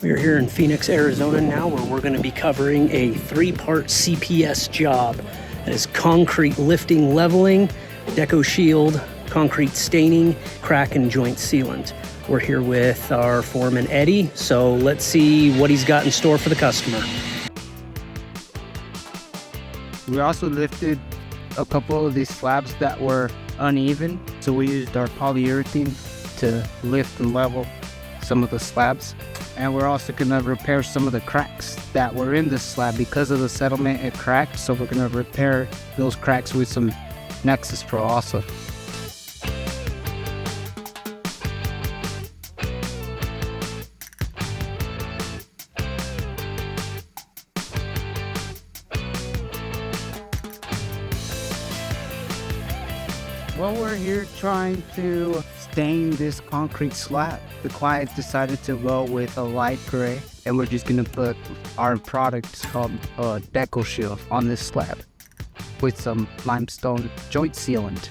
We're here in Phoenix, Arizona now, where we're going to be covering a 3-part CPS job. That is concrete lifting, leveling, Decoshield, concrete staining, crack and joint sealant. We're here with our foreman, Eddie, so let's see what he's got in store for the customer. We also lifted a couple of these slabs that were uneven, so we used our polyurethane to lift and level some of the slabs. And we're also going to repair some of the cracks that were in the slab. Because of the settlement, it cracked, so we're going to repair those cracks with some Nexus Pro also. Well, we're here trying to stain this concrete slab. The client decided to go with a light gray, and we're just gonna put our product called Decoshield on this slab with some limestone joint sealant.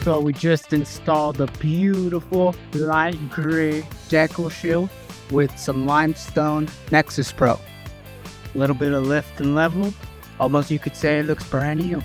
So we just installed a beautiful light gray Decoshield with some limestone Nexus Pro. A little bit of lift and level. Almost you could say it looks brand new.